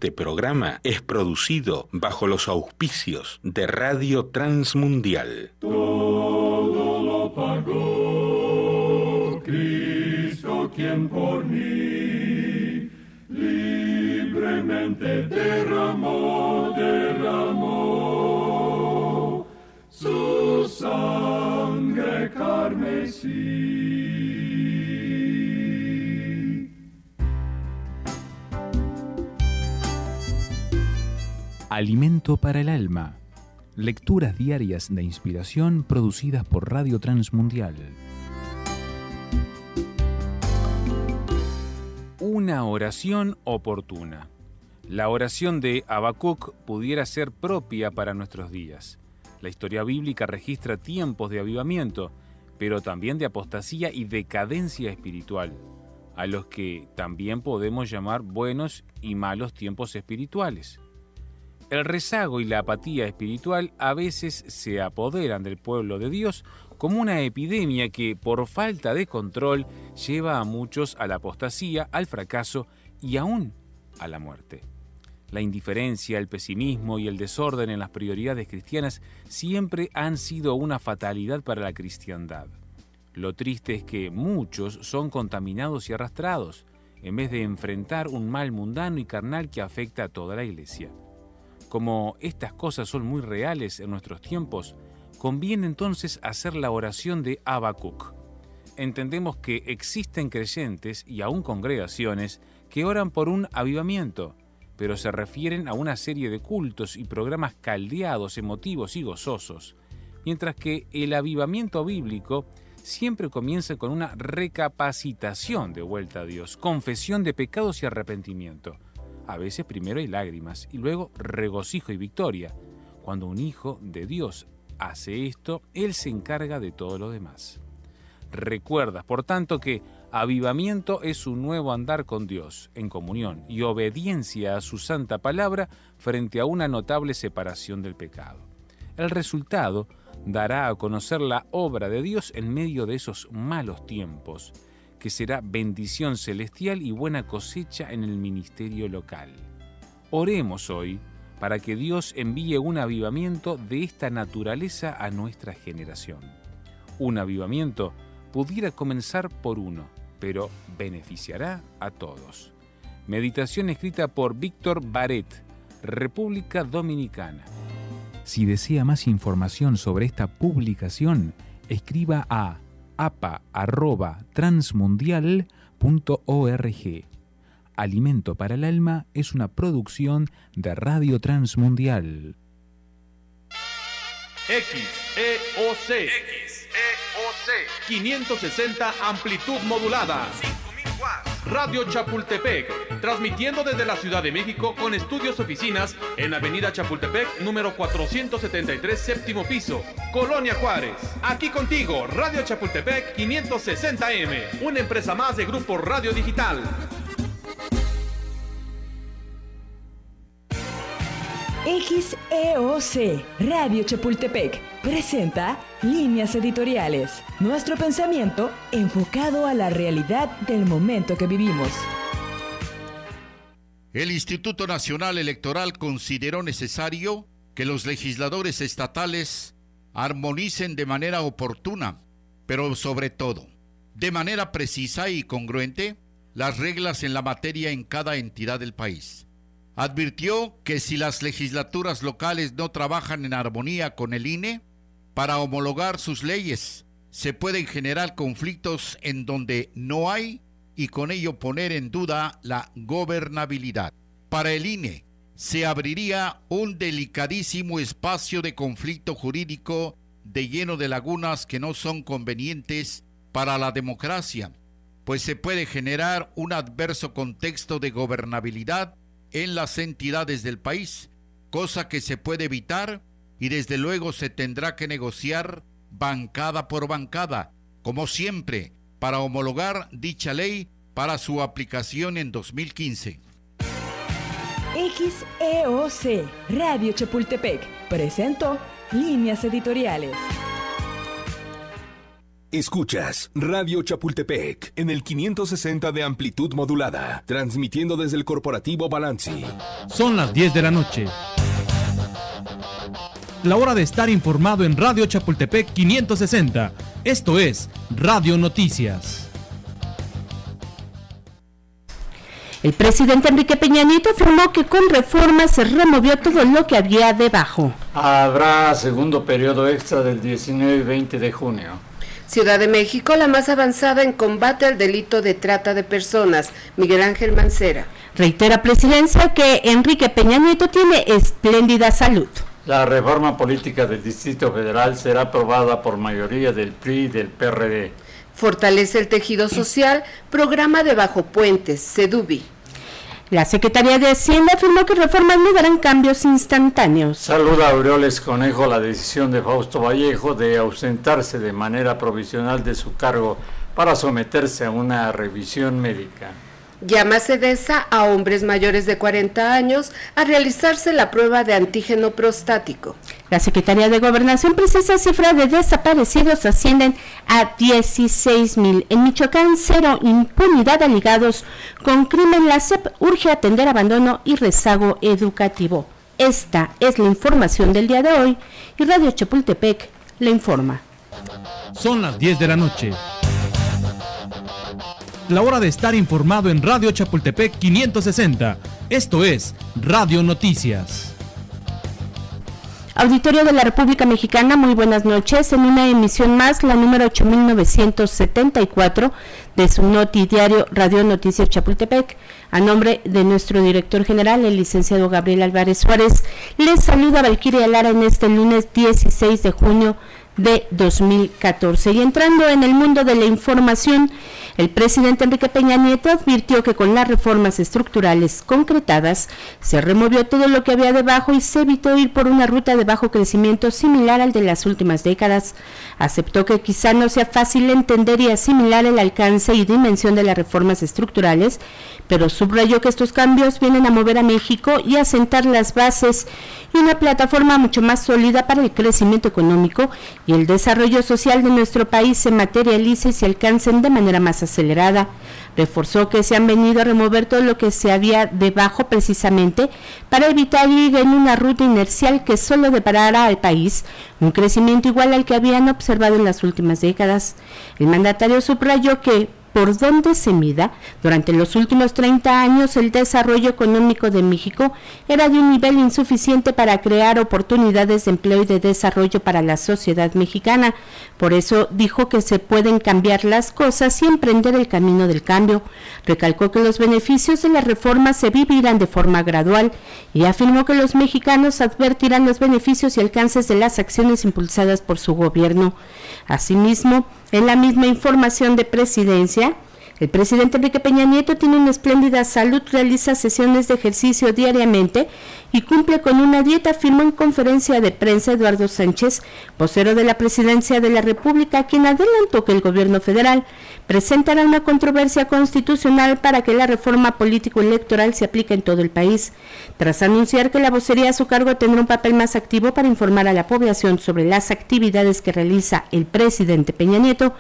Este programa es producido bajo los auspicios de Radio Transmundial. Todo lo pagó Cristo, quien por mí libremente derramó su sangre carmesí. Alimento para el alma. Lecturas diarias de inspiración producidas por Radio Transmundial. Una oración oportuna. La oración de Habacuc pudiera ser propia para nuestros días. La historia bíblica registra tiempos de avivamiento, pero también de apostasía y decadencia espiritual, a los que también podemos llamar buenos y malos tiempos espirituales. El rezago y la apatía espiritual a veces se apoderan del pueblo de Dios como una epidemia que, por falta de control, lleva a muchos a la apostasía, al fracaso y aún a la muerte. La indiferencia, el pesimismo y el desorden en las prioridades cristianas siempre han sido una fatalidad para la cristiandad. Lo triste es que muchos son contaminados y arrastrados, en vez de enfrentar un mal mundano y carnal que afecta a toda la iglesia. Como estas cosas son muy reales en nuestros tiempos, conviene entonces hacer la oración de Habacuc. Entendemos que existen creyentes y aún congregaciones que oran por un avivamiento, pero se refieren a una serie de cultos y programas caldeados, emotivos y gozosos, mientras que el avivamiento bíblico siempre comienza con una recapacitación de vuelta a Dios, confesión de pecados y arrepentimiento. A veces primero hay lágrimas y luego regocijo y victoria. Cuando un hijo de Dios hace esto, Él se encarga de todo lo demás. Recuerda, por tanto, que avivamiento es un nuevo andar con Dios, en comunión y obediencia a su santa palabra frente a una notable separación del pecado. El resultado dará a conocer la obra de Dios en medio de esos malos tiempos, que será bendición celestial y buena cosecha en el ministerio local. Oremos hoy para que Dios envíe un avivamiento de esta naturaleza a nuestra generación. Un avivamiento pudiera comenzar por uno, pero beneficiará a todos. Meditación escrita por Víctor Baret, República Dominicana. Si desea más información sobre esta publicación, escriba a apa@transmundial.org. Alimento para el alma es una producción de Radio Transmundial. XEOC 560 amplitud modulada. 5000 watts. Radio Chapultepec, transmitiendo desde la Ciudad de México con estudios oficinas en Avenida Chapultepec, número 473, séptimo piso, Colonia Juárez. Aquí contigo, Radio Chapultepec 560M, una empresa más de Grupo Radio Digital. XEOC Radio Chapultepec presenta Líneas Editoriales, nuestro pensamiento enfocado a la realidad del momento que vivimos. El Instituto Nacional Electoral consideró necesario que los legisladores estatales armonicen de manera oportuna, pero sobre todo, de manera precisa y congruente, las reglas en la materia en cada entidad del país. Advirtió que si las legislaturas locales no trabajan en armonía con el INE para homologar sus leyes, se pueden generar conflictos en donde no hay y con ello poner en duda la gobernabilidad. Para el INE, se abriría un delicadísimo espacio de conflicto jurídico de lleno de lagunas que no son convenientes para la democracia, pues se puede generar un adverso contexto de gobernabilidad en las entidades del país, cosa que se puede evitar y desde luego se tendrá que negociar bancada por bancada, como siempre, para homologar dicha ley para su aplicación en 2015. XEOC Radio Chapultepec presentó Líneas Editoriales. Escuchas Radio Chapultepec en el 560 de amplitud modulada, transmitiendo desde el Corporativo Balanci. Son las 10 de la noche. La hora de estar informado en Radio Chapultepec 560. Esto es Radio Noticias. El presidente Enrique Peña Nieto afirmó que con reforma se removió todo lo que había debajo. Habrá segundo periodo extra del 19 y 20 de junio. Ciudad de México, la más avanzada en combate al delito de trata de personas. Miguel Ángel Mancera. Reitera Presidencia que Enrique Peña Nieto tiene espléndida salud. La reforma política del Distrito Federal será aprobada por mayoría del PRI y del PRD. Fortalece el tejido social, programa de Bajo Puentes, SEDUBI. La Secretaría de Hacienda afirmó que reformas no darán cambios instantáneos. Saluda a Aureoles Conejo la decisión de Fausto Vallejo de ausentarse de manera provisional de su cargo para someterse a una revisión médica. Llama Sedesa a hombres mayores de 40 años a realizarse la prueba de antígeno prostático. La Secretaría de Gobernación precisa cifra de desaparecidos ascienden a 16,000. En Michoacán, cero impunidad a ligados con crimen. La SEP urge atender abandono y rezago educativo. Esta es la información del día de hoy y Radio Chapultepec le informa. Son las 10 de la noche. La hora de estar informado en Radio Chapultepec 560. Esto es Radio Noticias. Auditorio de la República Mexicana, muy buenas noches. En una emisión más, la número 8974 de su notidiario Radio Noticias Chapultepec. A nombre de nuestro director general, el licenciado Gabriel Álvarez Suárez, les saluda Valquiria Lara en este lunes 16 de junio de 2014. Y entrando en el mundo de la información, el presidente Enrique Peña Nieto advirtió que con las reformas estructurales concretadas se removió todo lo que había debajo y se evitó ir por una ruta de bajo crecimiento similar al de las últimas décadas. Aceptó que quizá no sea fácil entender y asimilar el alcance y dimensión de las reformas estructurales, pero subrayó que estos cambios vienen a mover a México y a sentar las bases y una plataforma mucho más sólida para el crecimiento económico y el desarrollo social de nuestro país se materialice y se alcancen de manera más acelerada. Reforzó que se han venido a remover todo lo que se había debajo precisamente para evitar ir en una ruta inercial que solo deparara al país un crecimiento igual al que habían observado en las últimas décadas. El mandatario subrayó que por donde se mida, durante los últimos 30 años el desarrollo económico de México era de un nivel insuficiente para crear oportunidades de empleo y de desarrollo para la sociedad mexicana. Por eso dijo que se pueden cambiar las cosas y emprender el camino del cambio. Recalcó que los beneficios de la reforma se vivirán de forma gradual y afirmó que los mexicanos advertirán los beneficios y alcances de las acciones impulsadas por su gobierno. Asimismo, en la misma información de Presidencia, el presidente Enrique Peña Nieto tiene una espléndida salud, realiza sesiones de ejercicio diariamente y cumple con una dieta, afirmó en conferencia de prensa Eduardo Sánchez, vocero de la Presidencia de la República, quien adelantó que el gobierno federal presentará una controversia constitucional para que la reforma político-electoral se aplique en todo el país. Tras anunciar que la vocería a su cargo tendrá un papel más activo para informar a la población sobre las actividades que realiza el presidente Peña Nieto,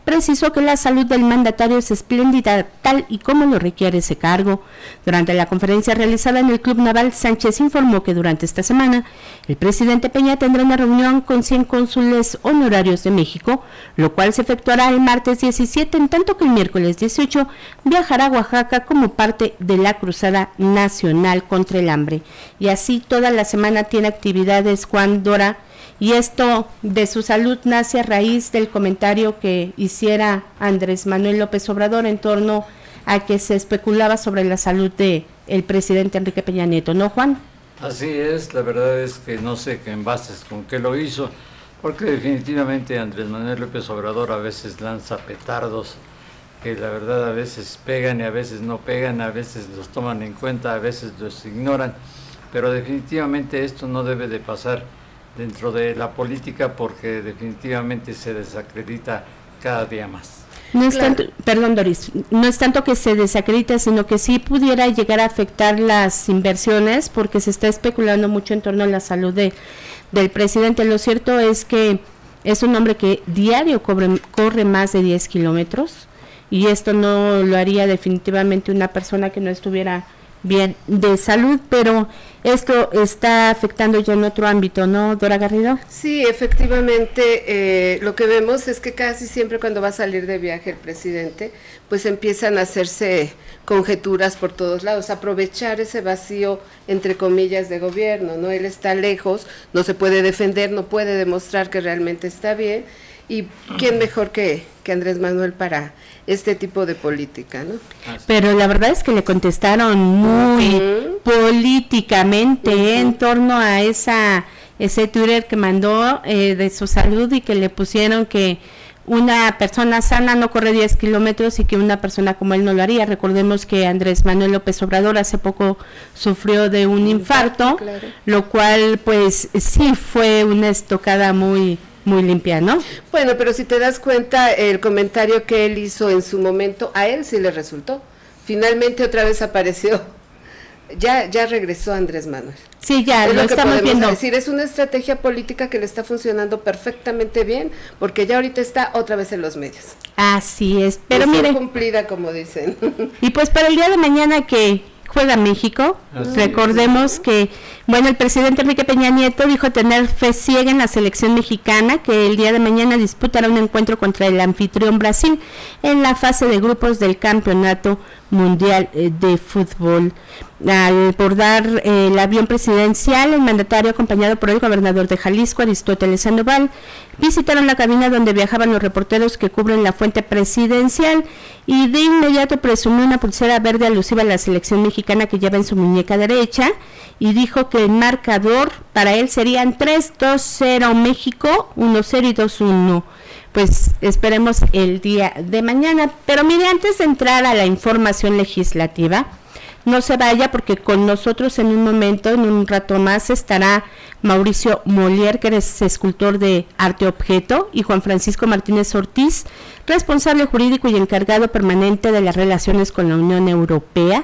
precisó que la salud del mandatario es espléndida tal y como lo requiere ese cargo. Durante la conferencia realizada en el Club Naval, Sánchez informó que durante esta semana el presidente Peña tendrá una reunión con 100 cónsules honorarios de México, lo cual se efectuará el martes 17, en tanto que el miércoles 18 viajará a Oaxaca como parte de la Cruzada Nacional contra el Hambre. Y así toda la semana tiene actividades Juan Dora, y esto de su salud nace a raíz del comentario que hiciera Andrés Manuel López Obrador en torno a que se especulaba sobre la salud de el presidente Enrique Peña Nieto, ¿no, Juan? Así es, la verdad es que no sé qué envases con qué lo hizo, porque definitivamente Andrés Manuel López Obrador a veces lanza petardos que la verdad a veces pegan y a veces no pegan, a veces los toman en cuenta, a veces los ignoran, pero definitivamente esto no debe de pasar dentro de la política porque definitivamente se desacredita cada día más. No es tanto, perdón Doris, no es tanto que se desacredite, sino que sí pudiera llegar a afectar las inversiones porque se está especulando mucho en torno a la salud del presidente. Lo cierto es que Es un hombre que diario corre más de 10 kilómetros y esto no lo haría definitivamente una persona que no estuviera bien de salud, pero esto está afectando ya en otro ámbito, ¿no, Dora Garrido? Sí, efectivamente, lo que vemos es que casi siempre cuando va a salir de viaje el presidente, pues empiezan a hacerse conjeturas por todos lados, aprovechar ese vacío, entre comillas, de gobierno, ¿no? Él está lejos, no se puede defender, no puede demostrar que realmente está bien, y quién mejor que Andrés Manuel para este tipo de política, ¿no? Pero la verdad es que le contestaron muy políticamente en torno a ese Twitter que mandó de su salud y que le pusieron que una persona sana no corre 10 kilómetros y que una persona como él no lo haría. Recordemos que Andrés Manuel López Obrador hace poco sufrió de un infarto, claro, lo cual pues sí fue una estocada muy limpia, ¿no? Bueno, pero si te das cuenta, el comentario que él hizo en su momento, a él sí le resultó. Finalmente otra vez apareció, ya regresó Andrés Manuel. Sí, ya lo estamos viendo. Decir, es una estrategia política que le está funcionando perfectamente bien, porque ya ahorita está otra vez en los medios. Así es, pero mire, cumplida, como dicen. Y pues para el día de mañana que juega México, recordemos que, bueno, el presidente Enrique Peña Nieto dijo tener fe ciega en la selección mexicana, que el día de mañana disputará un encuentro contra el anfitrión Brasil en la fase de grupos del Campeonato Mundial de Fútbol. Al abordar el avión presidencial, el mandatario, acompañado por el gobernador de Jalisco, Aristóteles Sandoval, visitaron la cabina donde viajaban los reporteros que cubren la fuente presidencial y de inmediato presumió una pulsera verde alusiva a la selección mexicana que lleva en su muñeca derecha y dijo que el marcador para él serían 3-2-0 México, 1-0 y 2-1. Pues esperemos el día de mañana. Pero mire, antes de entrar a la información legislativa, no se vaya porque con nosotros en un momento, en un rato más, estará Mauricio Molier, que es escultor de arte objeto, y Juan Francisco Martínez Ortiz, responsable jurídico y encargado permanente de las relaciones con la Unión Europea.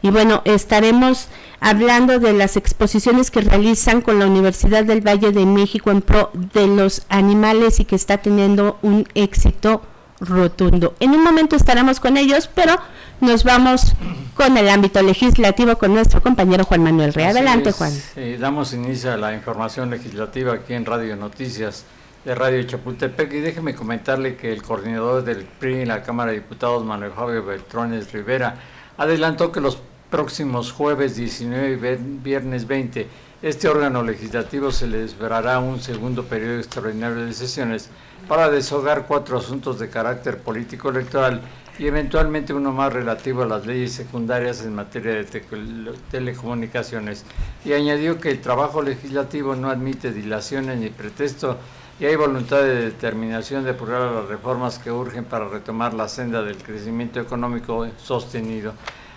Y bueno, estaremos hablando de las exposiciones que realizan con la Universidad del Valle de México en pro de los animales y que está teniendo un éxito rotundo. En un momento estaremos con ellos, pero nos vamos con el ámbito legislativo con nuestro compañero Juan Manuel Rea. Adelante, Juan. Damos inicio a la información legislativa aquí en Radio Noticias de Radio Chapultepec, y déjeme comentarle que el coordinador del PRI en la Cámara de Diputados, Manuel Fabio Beltrones Rivera, adelantó que los próximos jueves 19 y viernes 20, este órgano legislativo celebrará un segundo periodo extraordinario de sesiones para deshogar 4 asuntos de carácter político electoral y eventualmente uno más relativo a las leyes secundarias en materia de telecomunicaciones. Y añadió que el trabajo legislativo no admite dilaciones ni pretexto y hay voluntad de determinación de apurar las reformas que urgen para retomar la senda del crecimiento económico sostenido.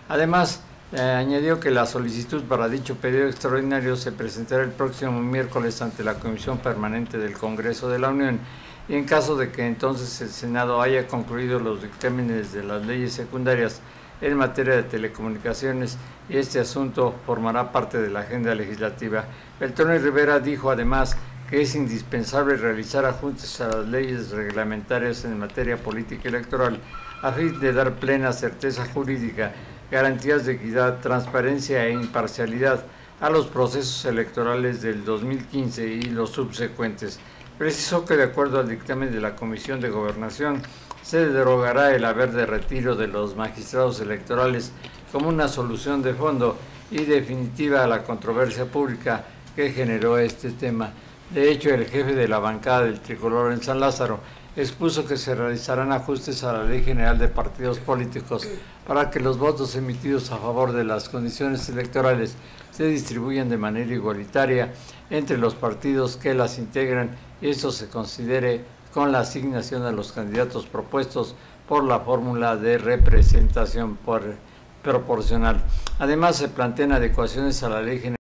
Además, añadió que la solicitud para dicho periodo extraordinario se presentará el próximo miércoles ante la Comisión Permanente del Congreso de la Unión, y en caso de que entonces el Senado haya concluido los dictámenes de las leyes secundarias en materia de telecomunicaciones, y este asunto formará parte de la agenda legislativa. Beltrones Rivera dijo además que es indispensable realizar ajustes a las leyes reglamentarias en materia política electoral a fin de dar plena certeza jurídica, garantías de equidad, transparencia e imparcialidad a los procesos electorales del 2015 y los subsecuentes. Precisó que de acuerdo al dictamen de la Comisión de Gobernación se derogará el haber de retiro de los magistrados electorales como una solución de fondo y definitiva a la controversia pública que generó este tema. De hecho, el jefe de la bancada del Tricolor en San Lázaro expuso que se realizarán ajustes a la Ley General de Partidos Políticos para que los votos emitidos a favor de las condiciones electorales se distribuyan de manera igualitaria entre los partidos que las integran y esto se considere con la asignación a los candidatos propuestos por la fórmula de representación proporcional. Además, se plantean adecuaciones a la Ley General